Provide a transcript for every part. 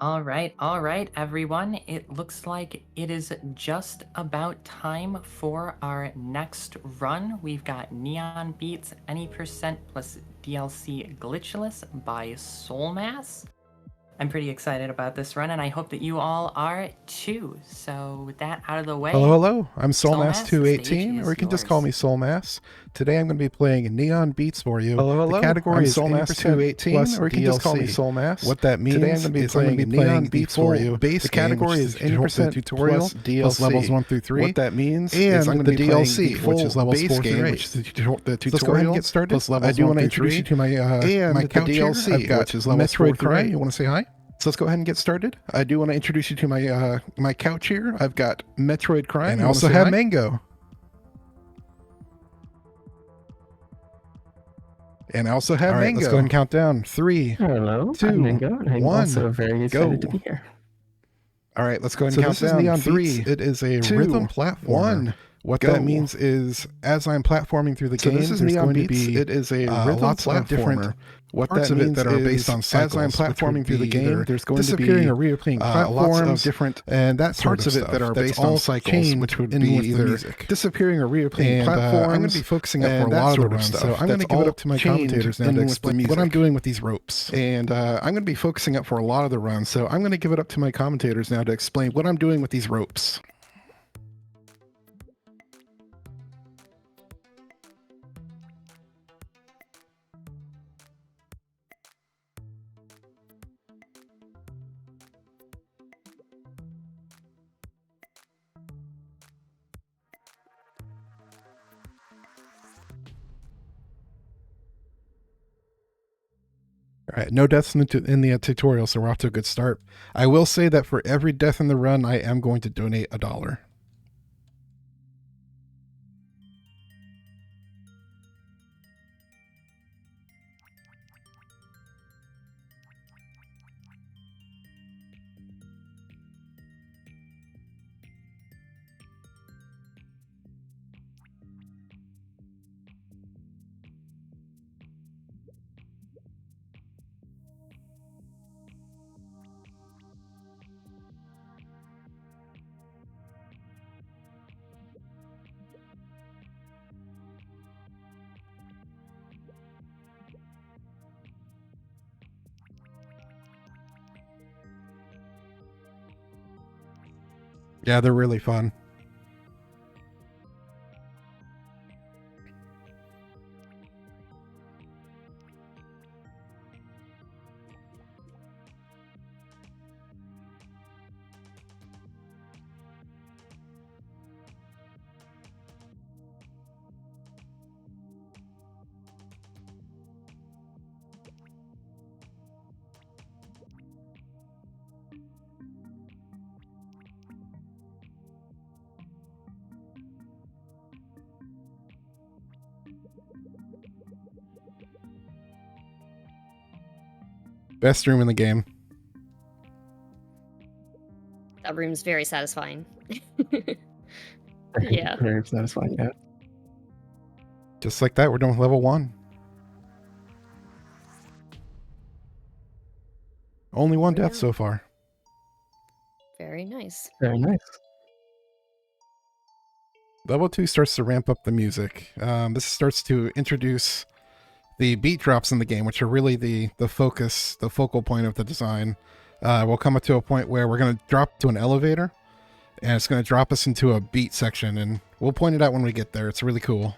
All right, everyone. It looks like it is just about time for our next run. We've got Neon Beats Any Percent plus DLC Glitchless by soulmass. I'm pretty excited about this run, and I hope that you all are too. So with that out of the way... Hello. I'm the soulmass218, or you can just call me soulmass. Today I'm going to be playing Neon Beats for you. Hello. The category I'm is soulmass218, or you can just call me soulmass. What that means Today I'm going to be playing Neon Beats for you. Base the category game, is 80% tutorial plus DLC. plus levels 1 through 3. What that means and is I'm going to the be DLC, playing which is levels 4 through 8. which is the tutorial. Let's go ahead and get started. Plus levels I do want to 1 introduce you to my and my the couch here. DLC, I've got which is levels 4 Metroid through Cry. 8. You want to say hi? So let's go ahead and get started. I do want to introduce you to my my couch here. I've got Metroid Cry, and I also have Mango. And I also have Mango. Let's go ahead and count down. 3, Hello, 2, I'm Mango, and I'm 1, also very excited go. to be here. All right, let's go ahead and count down. This is Neon 3. It is a 2, rhythm platformer. 1. What Go. that means is, as I'm platforming through the game, this is there's Neon going Beats. to be It is a rhythm lots of different parts of it that are based on cycles, as I'm platforming through the game, there's going to be disappearing or reappearing platforms, lots of different and that sort parts of of it stuff. that are That's based all on cycles, chained which would in be with the either music. disappearing or reappearing And platforms. I'm going to be focusing up for a and that lot of the sort of runs, so stuff. I'm going to That's give it all up to my chained commentators now in to with the explain what I'm music. doing with these ropes. And I'm going to be focusing up for a lot of the runs, so I'm going to give it up to my commentators now to explain what I'm doing with these ropes. All right, no deaths in the tutorial, so we're off to a good start. I will say that for every death in the run, I am going to donate $1. Yeah, they're really fun. Best room in the game. That room's very satisfying. Yeah. Very satisfying, yeah. Just like that, we're done with level 1. Only one death so far. Very nice. Very nice. Level 2 starts to ramp up the music. This starts to introduce the beat drops in the game, which are really the focus, the focal point of the design. We'll come up to a point where we're going to drop to an elevator, and it's going to drop us into a beat section, and we'll point it out when we get there. It's really cool.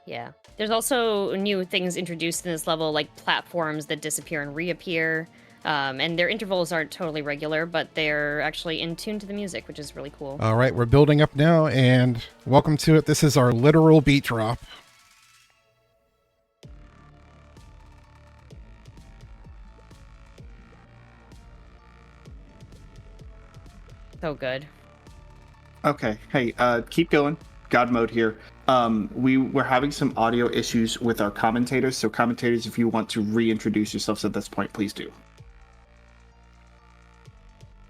Yeah. There's also new things introduced in this level, like platforms that disappear and reappear. And their intervals aren't totally regular, but they're actually in tune to the music, which is really cool. All right, we're building up now, and welcome to it. This is our literal beat drop. So good. Okay, hey, keep going. God mode here. We're having some audio issues with our commentators, so commentators, if you want to reintroduce yourselves at this point, please do.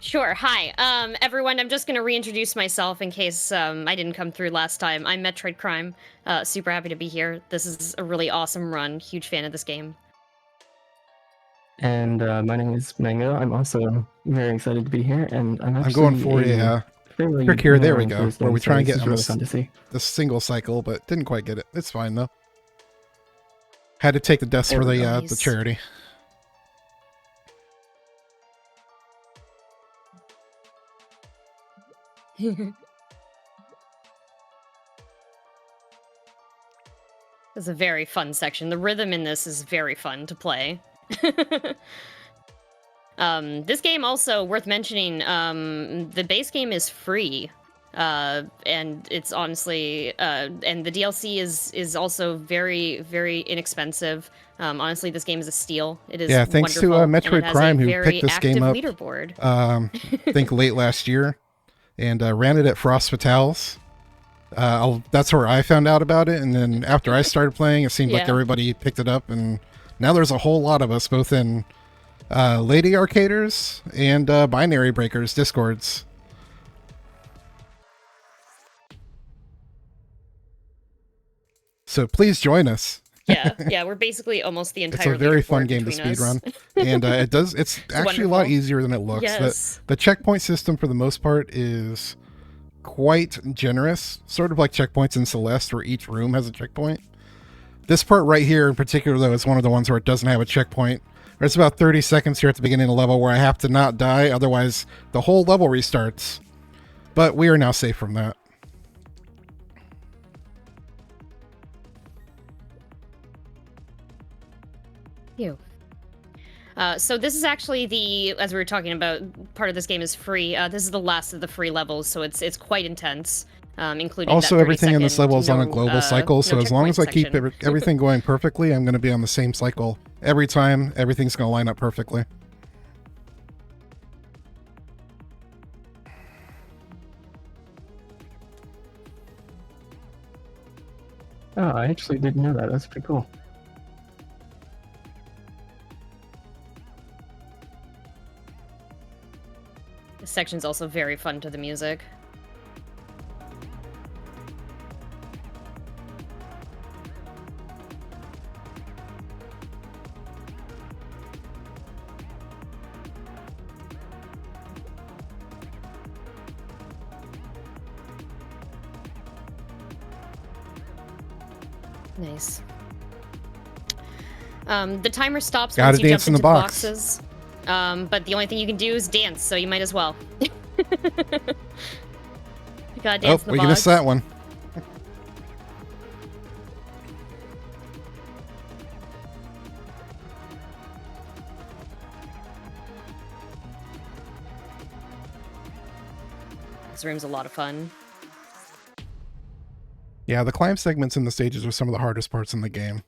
Sure. Hi, everyone. I'm just going to reintroduce myself in case I didn't come through last time. I'm Metroid Crime. Super happy to be here. This is a really awesome run. Huge fan of this game. And my name is Mango. I'm also very excited to be here, and I'm I'm going actually for a fairly trick here. There new we to go. this Where game, we try so and this get is on really fun to see. the single cycle, but didn't quite get it. It's fine though. Had to take the deaths for the Nice. charity. It's a very fun section. The rhythm in this is very fun to play. This game also worth mentioning. The base game is free, and it's honestly, and the DLC is also very, very inexpensive. Honestly, this game is a steal. It is Thanks to wonderful, and it Metroid has Prime a who very picked this active game up. leaderboard. I think late last year, and ran it at Frost Fatales. That's where I found out about it, and then after I started playing, it seemed like Yeah. everybody picked it up, and now there's a whole lot of us, both in Lady Arcaders and Binary Breakers Discords. So please join us. Yeah, we're basically almost the entire. It's a very fun leaderboard game to between us. speedrun, and it's actually a lot wonderful. easier than it looks. Yes. The checkpoint system, for the most part, is quite generous, sort of like checkpoints in Celeste, where each room has a checkpoint. This part right here in particular, though, is one of the ones where it doesn't have a checkpoint. There's about 30 seconds here at the beginning of the level where I have to not die, otherwise the whole level restarts. But we are now safe from that. Phew. So this is actually as we were talking about, part of this game is free. This is the last of the free levels, so it's quite intense, including Also, that everything in this 30-second level is on a no, global cycle, so no as long as I checkpoint keep section. everything going perfectly, I'm going to be on the same cycle. Every time, everything's going to line up perfectly. Oh, I actually didn't know that. That's pretty cool. This section's also very fun to the music. Nice. The timer stops Gotta once you dance jump in the into the box. boxes. But the only thing you can do is dance, so you might as well. You gotta dance in the we box. missed that one. This room's a lot of fun. Yeah, the climb segments in the stages are some of the hardest parts in the game.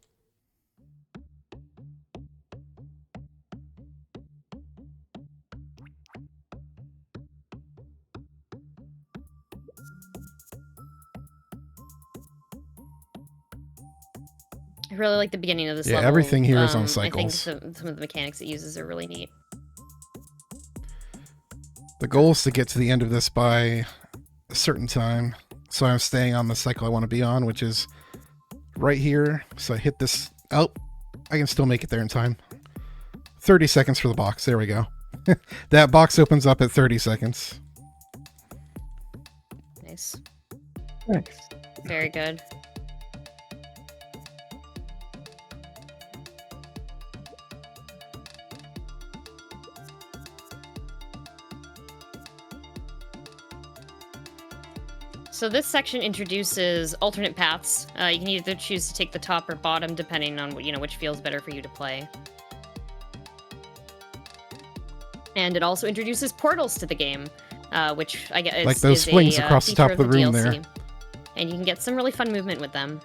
I really like the beginning of this Yeah, level. everything here is on I think cycles. some of the mechanics it uses are really neat. The goal is to get to the end of this by a certain time, so I'm staying on the cycle I want to be on, which is right here. So I hit this. Oh, I can still make it there in time. 30 seconds for the box. There we go. That box opens up at 30 seconds. Nice. Nice. Very good. So this section introduces alternate paths. You can either choose to take the top or bottom, depending on which feels better for you to play. And it also introduces portals to the game, which I guess Like those is swings a, across the feature top of the room DLC. there. And you can get some really fun movement with them.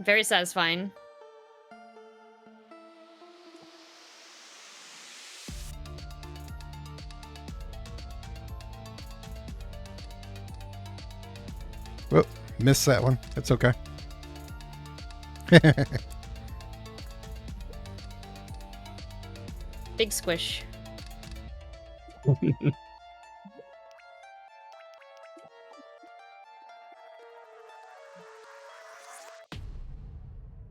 Very satisfying. Whoop, missed that one. It's okay. Big squish. All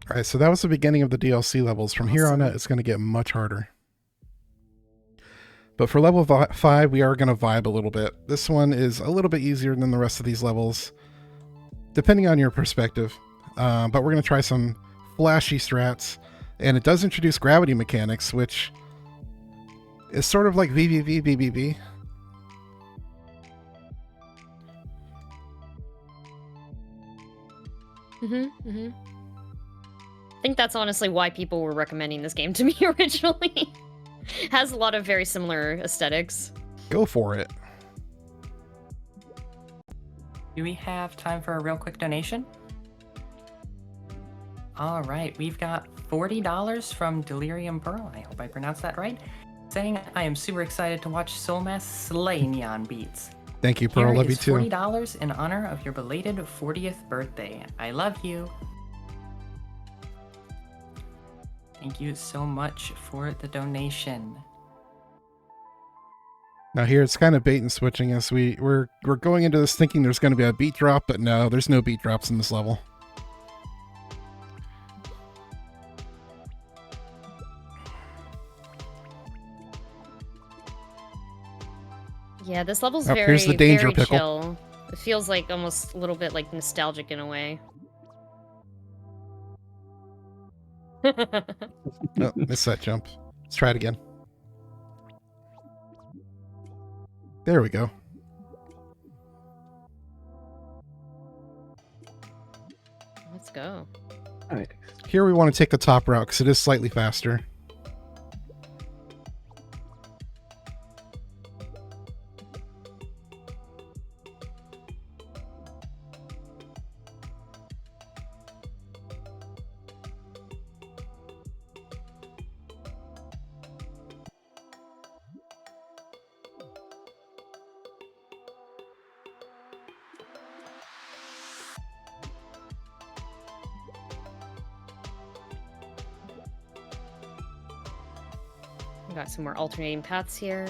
right, so that was the beginning of the DLC levels. From here on Awesome. out, it's going to get much harder. But for level 5, we are going to vibe a little bit. This one is a little bit easier than the rest of these levels, depending on your perspective. But we're going to try some flashy strats, and it does introduce gravity mechanics, which is sort of like VVV. I think that's honestly why people were recommending this game to me originally. Has a lot of very similar aesthetics. Go for it. Do we have time for a real quick donation? All right, we've got $40 from Delirium Pearl. I hope I pronounced that right. Saying, I am super excited to watch Soulmass slay Neon Beats. Thank you, Pearl. Here Love you is too. $40 in honor of your belated 40th birthday. I love you. Thank you so much for the donation. Now here it's kind of bait and switching us. We're going into this thinking there's going to be a beat drop, but no, there's no beat drops in this level. Yeah, this level's Oh, very, here's the danger very pickle. chill. It feels like almost a little bit like nostalgic in a way. Oh, missed that jump. Let's try it again. There we go. Let's go. Nice. Here we want to take the top route because it is slightly faster. We got some more alternating paths here.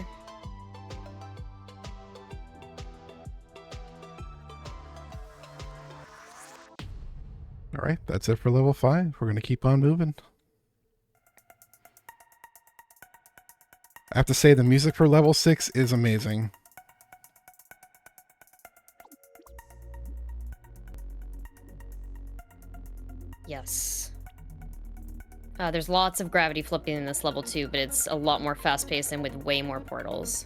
All right, that's it for level 5. We're going to keep on moving. I have to say the music for level 6 is amazing. Yes. There's lots of gravity flipping in this level too, but it's a lot more fast-paced and with way more portals.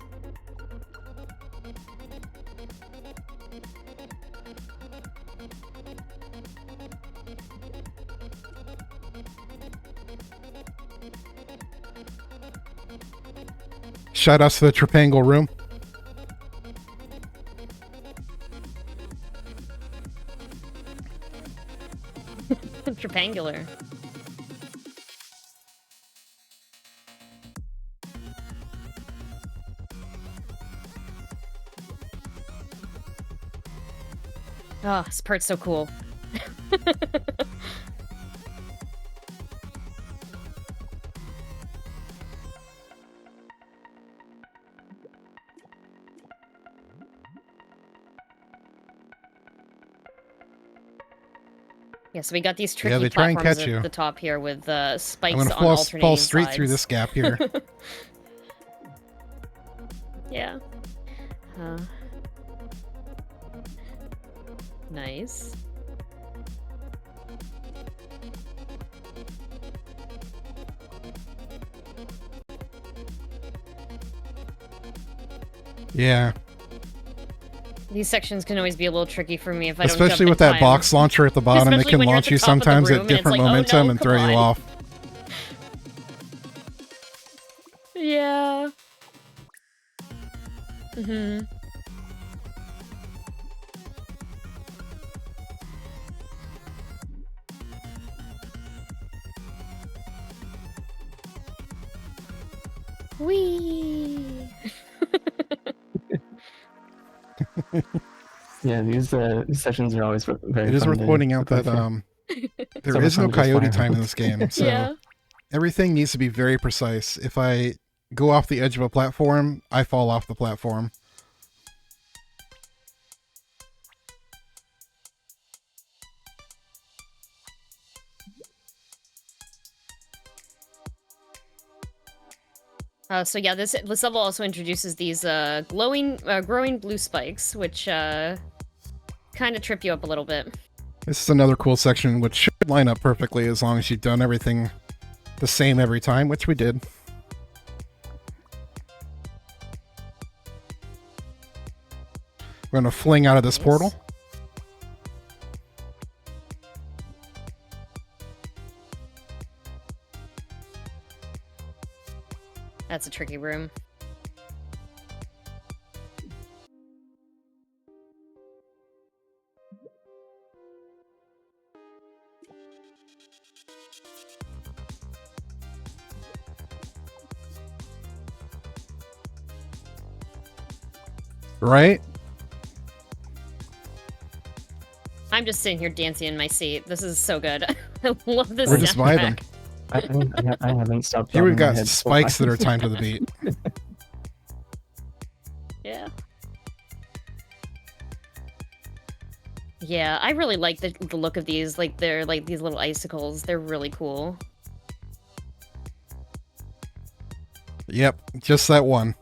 Shout outs to the Tripangle room. Tripangular. Oh, this part's so cool. Yeah, so we got these tricky they try and platforms catch you. at the top here with spikes I'm going to on alternating fall straight sides. through this gap here. Yeah. Nice. Yeah. These sections can always be a little tricky for me if I don't Especially jump in with that time. box launcher at the bottom, it Especially can when you're at launch the you top of the sometimes room at and it's different like, oh momentum no, and come throw you on. off. Yeah. Mm-hmm. Whee! Yeah, these sessions are always very It is fun worth to pointing out prepare that for. there always is no fun to just coyote fire time in out. this game, so Yeah. everything needs to be very precise. If I go off the edge of a platform, I fall off the platform. So yeah, this level also introduces these growing blue spikes, which kind of trip you up a little bit. This is another cool section which should line up perfectly as long as you've done everything the same every time, which we did. We're gonna fling out of this portal. That's a tricky room. Right? I'm just sitting here dancing in my seat. This is so good. I love this. We're just soundtrack. vibing. I haven't stopped. Here we've bobbing my got head spikes for that are timed to the beat. Yeah. Yeah, I really like the look of these. Like, they're like these little icicles. They're really cool. Yep, just that one.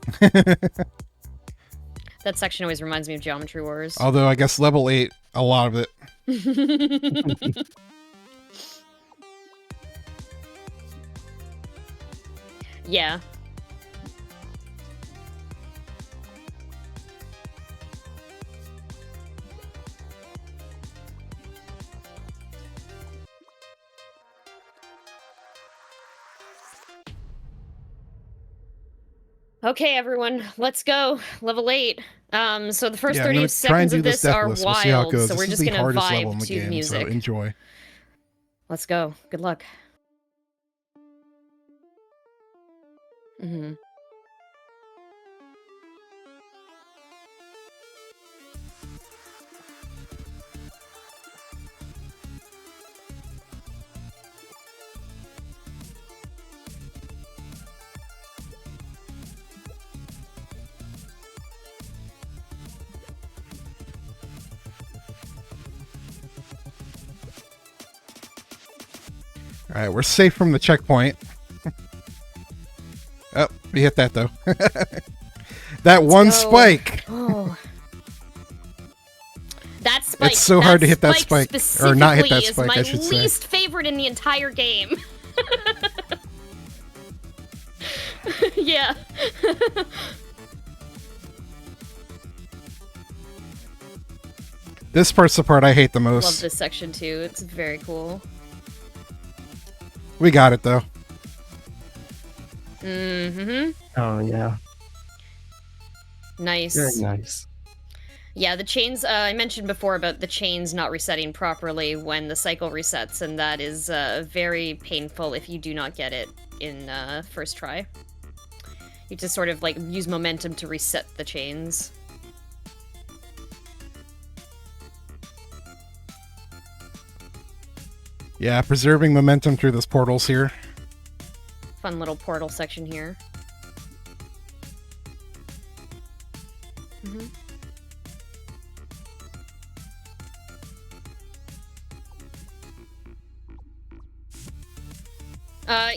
That section always reminds me of Geometry Wars. Although I guess level 8, a lot of it. Yeah. Okay, everyone, let's go. Level 8. So the first Yeah, 30 I'm gonna try and seconds do of this this are deathless. We'll see how it wild, goes. so we're This is just the gonna hardest level in vibe the to the game, music. so enjoy. Let's go. Good luck. Mm-hmm. Alright, we're safe from the checkpoint. Oh, we hit that though. That one go. spike! Oh. That spike. It's so hard to hit that spike. Or not hit that spike, I should is say. my least favorite in the entire game. Yeah. This part's the part I hate the most. Love this section too. It's very cool. We got it though. Mm-hmm. Oh yeah, Nice. very nice. Yeah, the chains, I mentioned before about the chains not resetting properly when the cycle resets, and that is very painful if you do not get it in first try. You just sort of like use momentum to reset the chains. Yeah, preserving momentum through those portals here. Fun little portal section here. Mm-hmm.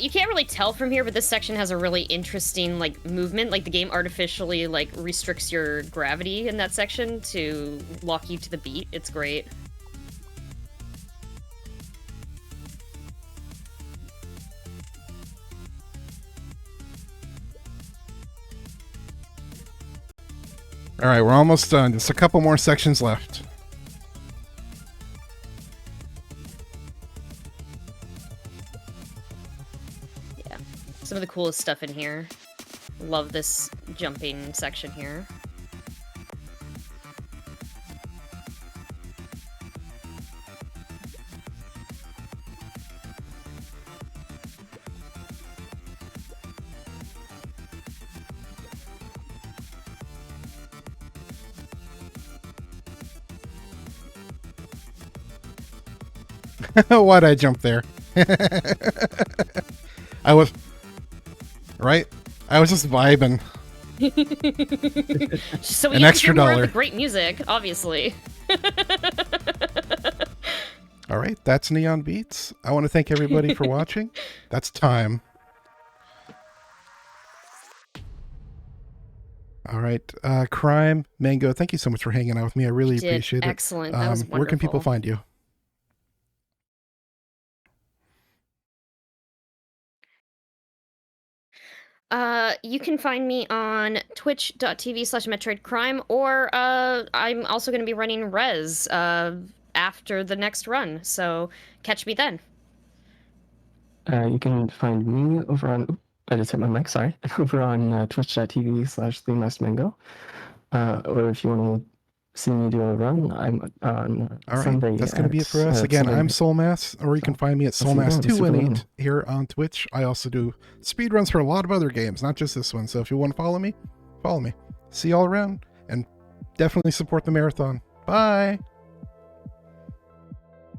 You can't really tell from here, but this section has a really interesting, like, movement. Like, the game artificially, like, restricts your gravity in that section to lock you to the beat. It's great. Alright, we're almost done. Just a couple more sections left. Yeah. Some of the coolest stuff in here. Love this jumping section here. Why'd I jump there? I was... Right? I was just vibing. So An we extra hear more of dollar. the great music, obviously. All right, that's Neon Beats. I want to thank everybody for watching. That's time. All right, Crime, Mango, thank you so much for hanging out with me. I really You did appreciate it. excellent. That was Where can people wonderful. find you? You can find me on twitch.tv/metroidcrime, or I'm also going to be running Res after the next run, so catch me then. You can find me over on. I just hit my mic. Sorry. Over on twitch.tv/soulmass218. Or if you want to see me do a run, I'm on All right, Sunday. that's going to be it for us. at Again, I'm Sunday. Soulmass, or you can find me at I'll see you then. Super soulmass218 fun. here on Twitch. I also do speedruns for a lot of other games, not just this one. So if you want to follow me, follow me. See y'all around, and definitely support the marathon. Bye!